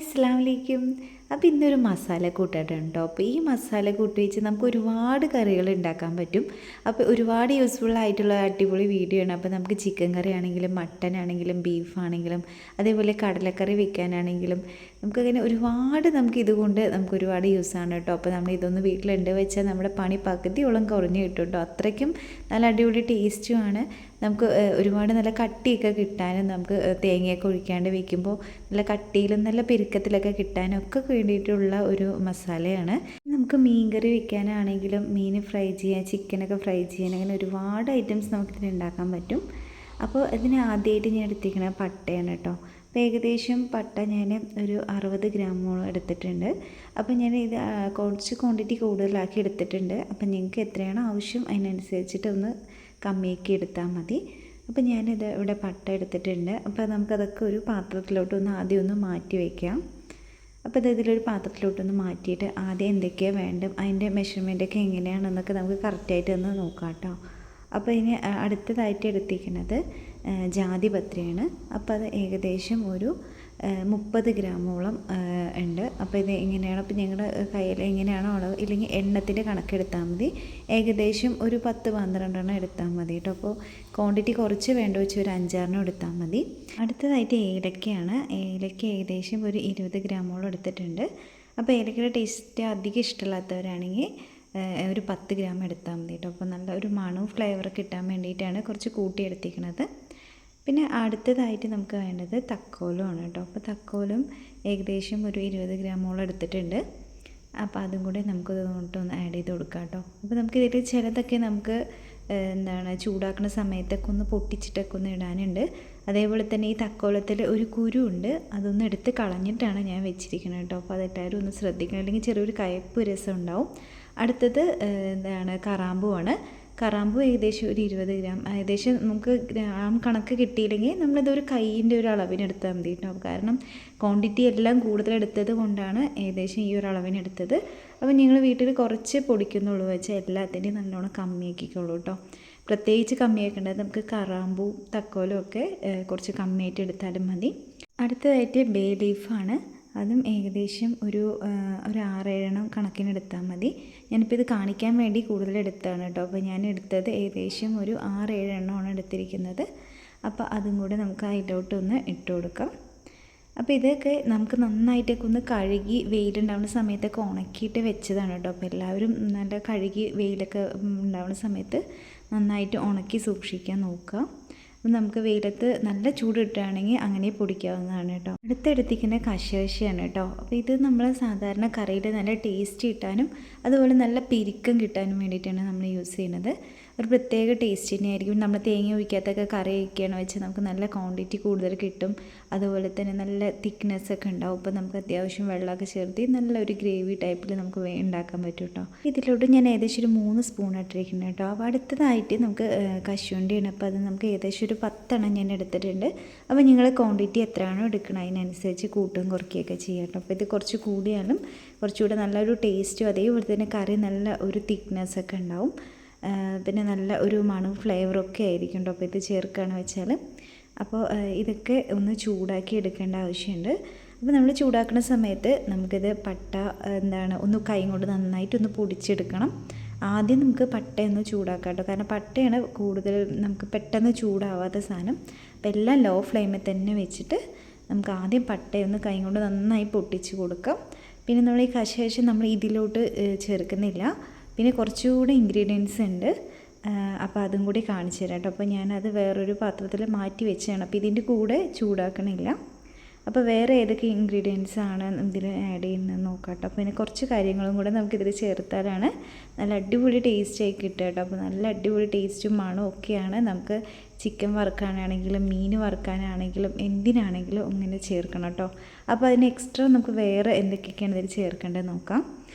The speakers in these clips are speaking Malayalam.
അസ്സലാമു അലൈക്കും. അപ്പോൾ ഇന്നൊരു മസാല കൂട്ടാണ് കേട്ടോ. അപ്പോൾ ഈ മസാല കൂട്ടി വെച്ച് നമുക്ക് ഒരുപാട് കറികൾ ഉണ്ടാക്കാൻ പറ്റും. അപ്പോൾ ഒരുപാട് യൂസ്ഫുൾ ആയിട്ടുള്ള അടിപൊളി വീഡിയോ ആണ്. അപ്പോൾ നമുക്ക് ചിക്കൻ കറി ആണെങ്കിലും മട്ടൻ ആണെങ്കിലും ബീഫ് ആണെങ്കിലും അതേപോലെ കടലക്കറി വെക്കാനാണെങ്കിലും നമുക്കങ്ങനെ ഒരുപാട് ഇതുകൊണ്ട് നമുക്ക് ഒരുപാട് യൂസാണ് കേട്ടോ. അപ്പോൾ നമ്മൾ ഇതൊന്ന് വീട്ടിലുണ്ട് വെച്ചാൽ നമ്മുടെ പണി പകുതിയോളം കുറഞ്ഞ് കിട്ടും കേട്ടോ. അത്രയ്ക്കും നല്ല അടിപൊളി ടേസ്റ്റുമാണ്. നമുക്ക് ഒരുപാട് നല്ല കട്ടിയൊക്കെ കിട്ടാനും നമുക്ക് തേങ്ങയൊക്കെ ഒഴിക്കാണ്ട് വയ്ക്കുമ്പോൾ നല്ല കട്ടിയിലും നല്ല പെരുക്കത്തിലൊക്കെ കിട്ടാനും ഒക്കെ വേണ്ടിയിട്ടുള്ള ഒരു മസാലയാണ്. നമുക്ക് മീൻ കറി വെക്കാനാണെങ്കിലും മീൻ ഫ്രൈ ചെയ്യാൻ ചിക്കനൊക്കെ ഫ്രൈ ചെയ്യാൻ അങ്ങനെ ഒരുപാട് ഐറ്റംസ് നമുക്കിതിന് ഉണ്ടാക്കാൻ പറ്റും. അപ്പോൾ ഇതിന് ആദ്യമായിട്ട് ഞാൻ എടുത്തിരിക്കുന്നത് പട്ടയാണ് കേട്ടോ. അപ്പോൾ ഏകദേശം പട്ട ഞാൻ ഒരു 60 ഗ്രാമോളം എടുത്തിട്ടുണ്ട്. അപ്പോൾ ഞാൻ ഇത് കുറച്ച് ക്വാണ്ടിറ്റി കൂടുതലാക്കി എടുത്തിട്ടുണ്ട്. അപ്പോൾ നിങ്ങൾക്ക് എത്രയാണോ ആവശ്യം അതിനനുസരിച്ചിട്ട് ഒന്ന് കമ്മിയാക്കി എടുത്താൽ മതി. അപ്പോൾ ഞാനിത് ഇവിടെ പട്ട എടുത്തിട്ടുണ്ട്. അപ്പോൾ നമുക്കതൊക്കെ ഒരു പാത്രത്തിലോട്ടൊന്ന് ആദ്യം ഒന്ന് മാറ്റി വയ്ക്കാം. അപ്പോൾ ഇത് ഇതിലൊരു പാത്രത്തിലോട്ടൊന്ന് മാറ്റിയിട്ട് ആദ്യം എന്തൊക്കെയാണ് വേണ്ടത് അതിൻ്റെ മെഷർമെൻറ്റൊക്കെ എങ്ങനെയാണെന്നൊക്കെ നമുക്ക് കറക്റ്റായിട്ട് ഒന്ന് നോക്കാം കേട്ടോ. അപ്പോൾ ഇനി അടുത്തതായിട്ട് എടുത്തിരിക്കുന്നത് ജാതിപത്രിയാണ്. അപ്പോൾ അത് ഏകദേശം ഒരു 30 ഗ്രാമോളം ഉണ്ട്. അപ്പോൾ ഇത് എങ്ങനെയാണ്, അപ്പോൾ ഞങ്ങളുടെ കയ്യിൽ എങ്ങനെയാണോ അളവ് ഇല്ലെങ്കിൽ എണ്ണത്തിൻ്റെ കണക്കെടുത്താൽ മതി. ഏകദേശം ഒരു 10-12 എടുത്താൽ മതി കേട്ടോ. അപ്പോൾ ക്വാണ്ടിറ്റി കുറച്ച് വേണ്ട വെച്ച് ഒരു 5-6 എടുത്താൽ മതി. അടുത്തതായിട്ട് ഏലക്കയാണ്. ഏലക്ക ഏകദേശം ഒരു 20 ഗ്രാമോളം എടുത്തിട്ടുണ്ട്. അപ്പോൾ ഏലക്കയുടെ ടേസ്റ്റ് അധികം ഇഷ്ടമില്ലാത്തവരാണെങ്കിൽ ഒരു 10 ഗ്രാം എടുത്താൽ മതി കേട്ടോ. അപ്പോൾ നല്ല ഒരു മണവും ഫ്ലേവറൊക്കെ കിട്ടാൻ വേണ്ടിയിട്ടാണ് കുറച്ച് കൂട്ടിയെടുത്തിരിക്കുന്നത്. പിന്നെ അടുത്തതായിട്ട് നമുക്ക് വേണ്ടത് തക്കോലമാണ് കേട്ടോ. അപ്പോൾ തക്കോലും ഏകദേശം ഒരു 20 ഗ്രാമോളം എടുത്തിട്ടുണ്ട്. അപ്പോൾ അതും കൂടെ നമുക്ക് ഇതൊന്ന് ആഡ് ചെയ്ത് കൊടുക്കാം കേട്ടോ. അപ്പോൾ നമുക്കിതിൽ ചിലതൊക്കെ നമുക്ക് ചൂടാക്കുന്ന സമയത്തൊക്കെ ഒന്ന് പൊട്ടിച്ചിട്ടൊക്കെ ഒന്ന് ഇടാനുണ്ട്. അതേപോലെ തന്നെ ഈ തക്കോലത്തിൽ ഒരു കുരു ഉണ്ട്, അതൊന്ന് എടുത്ത് കളഞ്ഞിട്ടാണ് ഞാൻ വെച്ചിരിക്കുന്നത് കേട്ടോ. അപ്പോൾ അതെല്ലാവരും ഒന്ന് ശ്രദ്ധിക്കണം, അല്ലെങ്കിൽ ചെറിയൊരു കയ്പ്പ് രസം ഉണ്ടാവും. അടുത്തത് കറാമ്പുമാണ്. കറാമ്പു ഏകദേശം ഒരു 20 ഗ്രാം. ഏകദേശം നമുക്ക് ഗ്രാം കണക്ക് കിട്ടിയില്ലെങ്കിൽ നമ്മളിതൊരു കൈയിൻ്റെ ഒരു അളവിനെടുത്താൽ മതി കേട്ടോ. കാരണം ക്വാണ്ടിറ്റി എല്ലാം കൂടുതലെടുത്തത് കൊണ്ടാണ് ഏകദേശം ഈ ഒരു അളവിനെടുത്തത്. അപ്പോൾ നിങ്ങൾ വീട്ടിൽ കുറച്ച് പൊടിക്കുന്നുള്ളൂ വെച്ചാൽ എല്ലാത്തിൻ്റെയും നല്ലോണം കമ്മിയാക്കിക്കോളൂ കേട്ടോ. പ്രത്യേകിച്ച് കമ്മിയാക്കേണ്ടത് നമുക്ക് കറാമ്പൂ തക്കോലും ഒക്കെ കുറച്ച് കമ്മിയായിട്ട് എടുത്താലും മതി. അടുത്തതായിട്ട് ബേ ലീഫാണ്. അതും ഏകദേശം ഒരു 6-7 കണക്കിനെടുത്താൽ മതി. ഞാനിപ്പോൾ ഇത് കാണിക്കാൻ വേണ്ടി കൂടുതൽ എടുത്തതാണ് കേട്ടോ. അപ്പോൾ ഞാൻ എടുത്തത് ഏകദേശം ഒരു 6-7 എടുത്തിരിക്കുന്നത്. അപ്പോൾ അതും കൂടെ നമുക്ക് അതിലോട്ടൊന്ന് ഇട്ട് കൊടുക്കാം. അപ്പോൾ ഇതൊക്കെ നമുക്ക് നന്നായിട്ടൊക്കെ ഒന്ന് കഴുകി വെയിലുണ്ടാവുന്ന സമയത്തൊക്കെ ഉണക്കിയിട്ട് വെച്ചതാണ് കേട്ടോ. അപ്പോൾ എല്ലാവരും നല്ല കഴുകി വെയിലൊക്കെ ഉണ്ടാവുന്ന സമയത്ത് നന്നായിട്ട് ഉണക്കി സൂക്ഷിക്കാൻ നോക്കുക. അപ്പം നമുക്ക് വെയിലത്ത് നല്ല ചൂട് കിട്ടുകയാണെങ്കിൽ അങ്ങനെ പൊടിക്കാവുന്നതാണ് കേട്ടോ. അടുത്തെടുത്തിരിക്കുന്ന കശകശയാണ് കേട്ടോ. അപ്പോൾ ഇത് നമ്മൾ സാധാരണ കറിയിൽ നല്ല ടേസ്റ്റ് കിട്ടാനും അതുപോലെ നല്ല പിരിക്കം കിട്ടാനും വേണ്ടിയിട്ടാണ് നമ്മൾ യൂസ് ചെയ്യുന്നത്. ഒരു പ്രത്യേക ടേസ്റ്റ് തന്നെയായിരിക്കും. നമ്മൾ തേങ്ങ ഒഴിക്കാത്തൊക്കെ കറി വയ്ക്കുകയാണ് വെച്ചാൽ നമുക്ക് നല്ല ക്വാണ്ടിറ്റി കൂടുതൽ കിട്ടും. അതുപോലെ തന്നെ നല്ല തിക്നെസ്സൊക്കെ ഉണ്ടാവും. അപ്പോൾ നമുക്ക് അത്യാവശ്യം വെള്ളമൊക്കെ ചേർത്ത് നല്ലൊരു ഗ്രേവി ടൈപ്പിൽ നമുക്ക് ഉണ്ടാക്കാൻ പറ്റും കേട്ടോ. ഇതിലോട്ട് ഞാൻ ഏകദേശം ഒരു 3 സ്പൂൺ ഇട്ടിരിക്കുന്നത് കേട്ടോ. അപ്പോൾ അടുത്തതായിട്ട് നമുക്ക് കശുവണ്ടിയാണ്. അപ്പോൾ അത് നമുക്ക് ഏകദേശം ഒരു 10 ഞാൻ എടുത്തിട്ടുണ്ട്. അപ്പോൾ നിങ്ങൾ ക്വാണ്ടിറ്റി എത്രയാണോ എടുക്കണം അതിനനുസരിച്ച് കൂട്ടും കുറയ്ക്കുകയൊക്കെ ചെയ്യാം കേട്ടോ. അപ്പോൾ ഇത് കുറച്ച് കൂടിയാലും കുറച്ചുകൂടെ നല്ലൊരു ടേസ്റ്റും അതേപോലെ തന്നെ കറി നല്ല ഒരു തിക്നെസ്സൊക്കെ ഉണ്ടാവും. പിന്നെ നല്ല ഒരു മണവും ഫ്ലേവറൊക്കെ ആയിരിക്കും കേട്ടോ. അപ്പോൾ ഇത് ചേർക്കുകയാണ് വെച്ചാൽ. അപ്പോൾ ഇതൊക്കെ ഒന്ന് ചൂടാക്കി എടുക്കേണ്ട ആവശ്യമുണ്ട്. അപ്പോൾ നമ്മൾ ചൂടാക്കുന്ന സമയത്ത് നമുക്കിത് പട്ട ഒന്ന് കൈ കൊണ്ട് നന്നായിട്ടൊന്ന് പൊടിച്ചെടുക്കണം. ആദ്യം നമുക്ക് പട്ടയൊന്ന് ചൂടാക്കാം കേട്ടോ. കാരണം പട്ടയാണ് കൂടുതൽ നമുക്ക് പെട്ടെന്ന് ചൂടാവാത്ത സാധനം. അപ്പോൾ എല്ലാം ലോ ഫ്ലെയിമിൽ തന്നെ വെച്ചിട്ട് നമുക്ക് ആദ്യം പട്ടയൊന്ന് കൈ കൊണ്ട് നന്നായി പൊട്ടിച്ച് കൊടുക്കാം. പിന്നെ നമ്മൾ ഈ കശകശം നമ്മൾ ഇതിലോട്ട് ചേർക്കുന്നില്ല. പിന്നെ കുറച്ചുകൂടെ ഇൻഗ്രീഡിയൻസ് ഉണ്ട്. അപ്പോൾ അതും കൂടി കാണിച്ചു തരാം കേട്ടോ. അപ്പോൾ ഞാനത് വേറൊരു പാത്രത്തിൽ മാറ്റി വെച്ചാണ്. അപ്പോൾ ഇതിൻ്റെ കൂടെ ചൂടാക്കണില്ല. അപ്പോൾ വേറെ ഏതൊക്കെ ഇൻഗ്രീഡിയൻസ് ആണ് ഇതിൽ ആഡ് ചെയ്യുന്നത് നോക്കാം കേട്ടോ. അപ്പോൾ പിന്നെ കുറച്ച് കാര്യങ്ങളും കൂടെ നമുക്കിതിൽ ചേർത്താലാണ് നല്ല അടിപൊളി ടേസ്റ്റായി കിട്ടുക കേട്ടോ. അപ്പോൾ നല്ല അടിപൊളി ടേസ്റ്റും മണവും ഒക്കെയാണ് നമുക്ക് ചിക്കൻ വറുക്കാനാണെങ്കിലും മീൻ വറുക്കാനാണെങ്കിലും എന്തിനാണെങ്കിലും ഇങ്ങനെ ചേർക്കണം കേട്ടോ. അപ്പോൾ അതിന് എക്സ്ട്രാ നമുക്ക് വേറെ എന്തൊക്കെയൊക്കെയാണ് ഇതിൽ ചേർക്കേണ്ടത് നോക്കാം.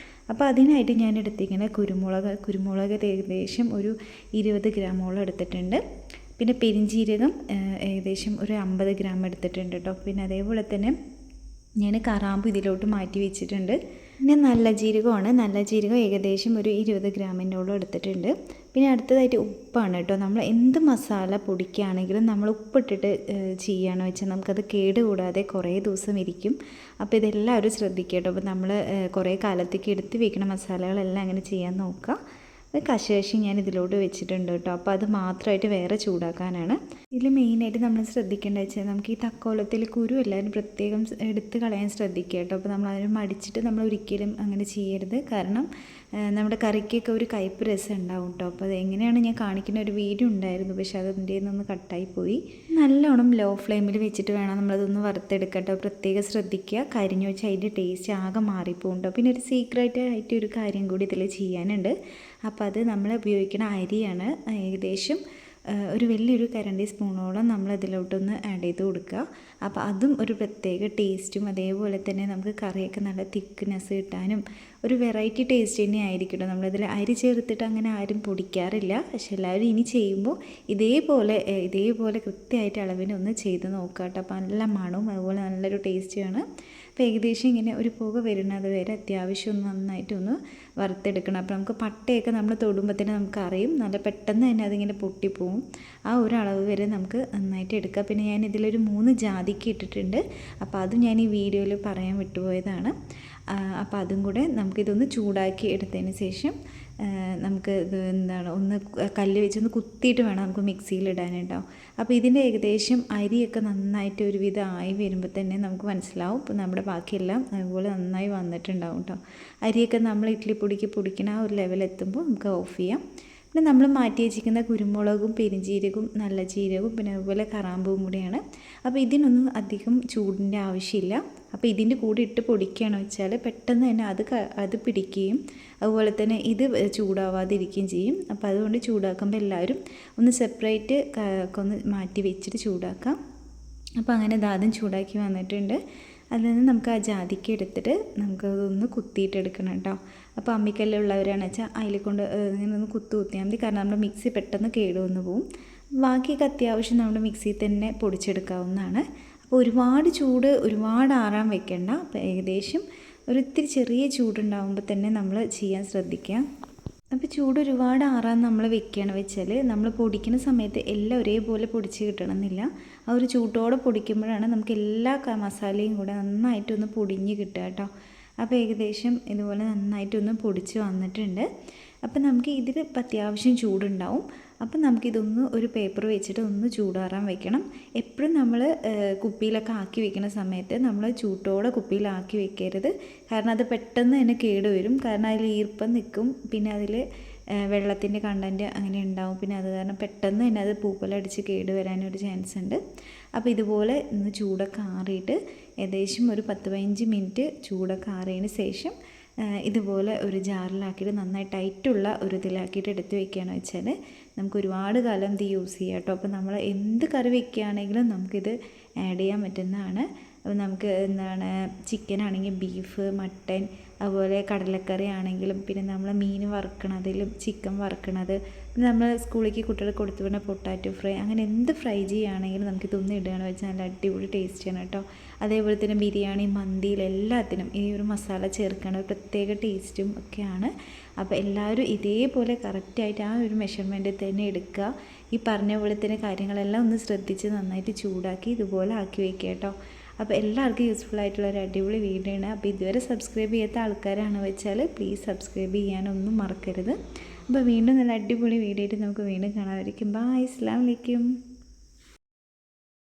അപ്പോൾ അതിനായിട്ട് ഞാൻ എടുത്തിരിക്കുന്നത് കുരുമുളക് ഏകദേശം ഒരു 20 ഗ്രാമോളം എടുത്തിട്ടുണ്ട്. പിന്നെ പെരിഞ്ജീരകം ഏകദേശം ഒരു 50 ഗ്രാം എടുത്തിട്ടുണ്ട് കേട്ടോ. പിന്നെ അതേപോലെ തന്നെ ഞാൻ കറാമ്പ് ഇതിലോട്ട് മാറ്റി വെച്ചിട്ടുണ്ട്. പിന്നെ നല്ല ജീരകമാണ്. നല്ല ജീരകം ഏകദേശം ഒരു 20 ഗ്രാമിനോളം എടുത്തിട്ടുണ്ട്. പിന്നെ അടുത്തതായിട്ട് ഉപ്പാണ് കേട്ടോ. നമ്മൾ എന്ത് മസാല പൊടിക്കുകയാണെങ്കിലും നമ്മൾ ഉപ്പിട്ടിട്ട് ചെയ്യുകയാണെന്ന് വെച്ചാൽ നമുക്കത് കേടുകൂടാതെ കുറേ ദിവസം ഇരിക്കും. അപ്പോൾ ഇതെല്ലാവരും ശ്രദ്ധിക്കുക കേട്ടോ. അപ്പോൾ നമ്മൾ കുറേ കാലത്തേക്ക് എടുത്ത് വയ്ക്കുന്ന മസാലകളെല്ലാം അങ്ങനെ ചെയ്യാൻ നോക്കുക. കശകശി ഞാൻ ഇതിലോട്ട് വെച്ചിട്ടുണ്ട് കേട്ടോ. അപ്പോൾ അത് മാത്രമായിട്ട് വേറെ ചൂടാക്കാനാണ്. ഇതിൽ മെയിനായിട്ട് നമ്മൾ ശ്രദ്ധിക്കേണ്ടത് വെച്ചാൽ നമുക്ക് ഈ തക്കോലത്തിൽ കുരു എല്ലാവരും പ്രത്യേകം എടുത്ത് കളയാൻ ശ്രദ്ധിക്കുക കേട്ടോ. അപ്പോൾ നമ്മൾ അതിന് മടിച്ചിട്ട് നമ്മൾ ഒരിക്കലും അങ്ങനെ ചെയ്യരുത്. കാരണം നമ്മുടെ കറിക്കൊക്കെ ഒരു കയ്പ്പ് രസം ഉണ്ടാവും കേട്ടോ. അപ്പോൾ അത് എങ്ങനെയാണ് ഞാൻ കാണിക്കുന്ന ഒരു വീഡിയോ ഉണ്ടായിരുന്നു, പക്ഷേ അതിൻ്റെ നിന്ന് കട്ടായി പോയി. നല്ലോണം ലോ ഫ്ലെയിമിൽ വെച്ചിട്ട് വേണം നമ്മളതൊന്ന് വറുത്തെടുക്കട്ടോ. പ്രത്യേകം ശ്രദ്ധിക്കുക, കരിഞ്ഞു വെച്ചാൽ അതിൻ്റെ ടേസ്റ്റ് ആകെ മാറിപ്പോകും. പിന്നെ ഒരു സീക്രട്ട് ആയിട്ട് ഒരു കാര്യം കൂടി ഇതിൽ ചെയ്യാനുണ്ട്. അപ്പോൾ അത് നമ്മൾ ഉപയോഗിക്കുന്ന അരിയാണ്. ഏകദേശം ഒരു വലിയൊരു കരണ്ടി സ്പൂണോളം നമ്മൾ ഇതിലോട്ടൊന്ന് ആഡ് ചെയ്ത് കൊടുക്കുക. അപ്പോൾ അതും ഒരു പ്രത്യേക ടേസ്റ്റും അതേപോലെ തന്നെ നമുക്ക് കറിയൊക്കെ നല്ല തിക്നെസ് കിട്ടാനും ഒരു വെറൈറ്റി ടേസ്റ്റ് തന്നെ ആയിരിക്കും. നമ്മളിതിൽ അരി ചേർത്തിട്ട് അങ്ങനെ ആരും പൊടിക്കാറില്ല. പക്ഷെ എല്ലാവരും ഇനി ചെയ്യുമ്പോൾ ഇതേപോലെ കൃത്യമായിട്ട് അളവിന് ഒന്ന് ചെയ്ത് നോക്കുക കേട്ടോ. അപ്പോൾ നല്ല മണവും അതുപോലെ നല്ലൊരു ടേസ്റ്റുമാണ്. അപ്പോൾ ഏകദേശം ഇങ്ങനെ ഒരു പുക വരുന്നത് വരെ അത്യാവശ്യം ഒന്ന് നന്നായിട്ടൊന്ന് വറുത്തെടുക്കണം. അപ്പോൾ നമുക്ക് പട്ടയൊക്കെ നമ്മൾ തൊടുമ്പോൾ തന്നെ നമുക്കറിയും, നല്ല പെട്ടെന്ന് തന്നെ അതിങ്ങനെ പൊട്ടിപ്പോവും. ആ ഒരു അളവ് വരെ നമുക്ക് നന്നായിട്ട് എടുക്കുക. പിന്നെ ഞാൻ ഇതിലൊരു 3 ജാതിക്ക ഇട്ടിട്ടുണ്ട്. അപ്പോൾ അതും ഞാൻ ഈ വീഡിയോയിൽ പറയാൻ വിട്ടുപോയതാണ്. അപ്പോൾ അതും കൂടെ നമുക്കിതൊന്ന് ചൂടാക്കി എടുത്തതിന് ശേഷം നമുക്ക് ഇത് ഒന്ന് കല്ല് വെച്ചൊന്ന് കുത്തിയിട്ട് വേണം നമുക്ക് മിക്സിയിൽ ഇടാനുണ്ടാവും. അപ്പോൾ ഇതിൻ്റെ ഏകദേശം അരിയൊക്കെ നന്നായിട്ട് ഒരുവിധം ആയി വരുമ്പോൾ തന്നെ നമുക്ക് മനസ്സിലാവും. ഇപ്പോൾ നമ്മുടെ ബാക്കിയെല്ലാം അതുപോലെ നന്നായി വന്നിട്ടുണ്ടാവും കേട്ടോ. അരിയൊക്കെ നമ്മൾ ഇഡ്ഡലി പൊടിക്ക് പൊടിക്കുന്ന ആ ഒരു ലെവലെത്തുമ്പോൾ നമുക്ക് ഓഫ് ചെയ്യാം. പിന്നെ നമ്മൾ മാറ്റി വെച്ചിരിക്കുന്ന കുരുമുളകും പെരുംജീരകവും നല്ല ജീരകവും പിന്നെ അതുപോലെ കറാമ്പൂവും കൂടിയാണ്. അപ്പോൾ ഇതിനൊന്നും അധികം ചൂടിൻ്റെ ആവശ്യമില്ല. അപ്പോൾ ഇതിൻ്റെ കൂടെ ഇട്ട് പൊടിക്കുകയാണെന്ന് വെച്ചാൽ പെട്ടെന്ന് തന്നെ അത് പിടിക്കുകയും അതുപോലെ തന്നെ ഇത് ചൂടാവാതിരിക്കുകയും ചെയ്യും. അപ്പോൾ അതുകൊണ്ട് ചൂടാക്കുമ്പോൾ എല്ലാവരും ഒന്ന് സെപ്പറേറ്റ് ഒന്ന് മാറ്റി വെച്ചിട്ട് ചൂടാക്കാം. അപ്പോൾ അങ്ങനെ ദാദം ചൂടാക്കി വന്നിട്ടുണ്ട്. അതിൽ നിന്ന് നമുക്ക് ആ ജാതിക്ക എടുത്തിട്ട് നമുക്കതൊന്ന് കുത്തിയിട്ടെടുക്കണം കേട്ടോ. അപ്പോൾ അമ്മിക്കല്ലുള്ളവരാണെന്ന് വെച്ചാൽ അതിൽ കൊണ്ട് ഇങ്ങനെ ഒന്ന് കുത്തിയാൽ മതി. കാരണം നമ്മുടെ മിക്സി പെട്ടെന്ന് കേടുവന്ന് പോവും. ബാക്കിയൊക്കെ അത്യാവശ്യം നമ്മുടെ മിക്സിയിൽ തന്നെ പൊടിച്ചെടുക്കാവുന്നതാണ്. അപ്പോൾ ഒരുപാട് ആറാൻ വെക്കേണ്ട. അപ്പോൾ ഏകദേശം ഒരിത്തിരി ചെറിയ ചൂടുണ്ടാകുമ്പോൾ തന്നെ നമ്മൾ ചെയ്യാൻ ശ്രദ്ധിക്കുക. അപ്പോൾ ചൂട് ഒരുപാട് ആറാൻ നമ്മൾ വെക്കുകയാണ് വെച്ചാൽ നമ്മൾ പൊടിക്കുന്ന സമയത്ത് എല്ലാം ഒരേപോലെ പൊടിച്ച് കിട്ടണമെന്നില്ല. ആ ഒരു ചൂട്ടോടെ പൊടിക്കുമ്പോഴാണ് നമുക്ക് എല്ലാ മസാലയും കൂടെ നന്നായിട്ടൊന്ന് പൊടിഞ്ഞ് കിട്ടുക കേട്ടോ. അപ്പോൾ ഏകദേശം ഇതുപോലെ നന്നായിട്ടൊന്ന് പൊടിച്ച് വന്നിട്ടുണ്ട്. അപ്പോൾ നമുക്ക് ഇതിൽ അത്യാവശ്യം ചൂടുണ്ടാവും. അപ്പം നമുക്കിതൊന്ന് ഒരു പേപ്പർ വെച്ചിട്ട് ഒന്ന് ചൂടാറാൻ വെക്കണം. എപ്പോഴും നമ്മൾ കുപ്പിയിലൊക്കെ ആക്കി വെക്കുന്ന സമയത്ത് നമ്മൾ ചൂട്ടോടെ കുപ്പിയിലാക്കി വെക്കരുത്. കാരണം അത് പെട്ടെന്ന് തന്നെ കേടുവരും. കാരണം അതിൽ ഈർപ്പം നിൽക്കും, പിന്നെ അതിൽ വെള്ളത്തിൻ്റെ കണ്ടൻറ്റ് അങ്ങനെ ഉണ്ടാവും. പിന്നെ അത് കാരണം പെട്ടെന്ന് തന്നെ അത് പൂപ്പലടിച്ച് കേടുവരാനൊരു ചാൻസ് ഉണ്ട്. അപ്പോൾ ഇതുപോലെ ഒന്ന് ചൂടൊക്കെ ആറിയിട്ട് ഏകദേശം ഒരു 10-15 മിനിറ്റ് ചൂടൊക്കെ ആറിയതിന് ശേഷം ഇതുപോലെ ഒരു ജാറിലാക്കിയിട്ട് നന്നായി ടൈറ്റുള്ള ഒരു ഇതിലാക്കിയിട്ട് എടുത്ത് വെക്കുകയാണെന്ന് വെച്ചാൽ നമുക്ക് ഒരുപാട് കാലം ഇത് യൂസ് ചെയ്യാം കേട്ടോ. അപ്പോൾ നമ്മൾ എന്ത് കറി വെക്കുകയാണെങ്കിലും നമുക്കിത് ആഡ് ചെയ്യാൻ പറ്റുന്നതാണ്. അപ്പോൾ നമുക്ക് ചിക്കൻ ആണെങ്കിൽ ബീഫ്, മട്ടൻ, അതുപോലെ കടലക്കറി ആണെങ്കിലും പിന്നെ നമ്മൾ മീൻ വറുക്കണതിലും ചിക്കൻ വറുക്കണത്, പിന്നെ നമ്മൾ സ്കൂളിലേക്ക് കുട്ടികൾക്ക് കൊടുത്തു വിടുന്ന പൊട്ടാറ്റോ ഫ്രൈ, അങ്ങനെ എന്ത് ഫ്രൈ ചെയ്യുകയാണെങ്കിലും നമുക്കിതൊന്നും ഇടുകയാണെന്ന് വെച്ചാൽ നല്ല അടിപൊളി ടേസ്റ്റാണ് കേട്ടോ. അതേപോലെ തന്നെ ബിരിയാണി, മന്തിയിൽ എല്ലാത്തിനും ഈ ഒരു മസാല ചേർക്കണം, പ്രത്യേക ടേസ്റ്റും ഒക്കെയാണ്. അപ്പോൾ എല്ലാവരും ഇതേപോലെ കറക്റ്റായിട്ട് ആ ഒരു മെഷർമെൻറ്റിൽ തന്നെ എടുക്കുക. ഈ പറഞ്ഞ പോലെ തന്നെ കാര്യങ്ങളെല്ലാം ഒന്ന് ശ്രദ്ധിച്ച് നന്നായിട്ട് ചൂടാക്കി ഇതുപോലെ ആക്കി വയ്ക്കുക കേട്ടോ. അപ്പോൾ എല്ലാവർക്കും യൂസ്ഫുൾ ആയിട്ടുള്ള ഒരു അടിപൊളി വീഡിയോ ആണ്. അപ്പോൾ ഇതുവരെ സബ്സ്ക്രൈബ് ചെയ്യാത്ത ആൾക്കാരാണ് വെച്ചാൽ പ്ലീസ് സബ്സ്ക്രൈബ് ചെയ്യാനൊന്നും മറക്കരുത്. അപ്പോൾ വീണ്ടും നല്ല അടിപൊളി വീഡിയോ ആയിട്ട് നമുക്ക് വീണ്ടും കാണാമായിരിക്കും. ബൈ, അസ്സലാമു അലൈക്കും.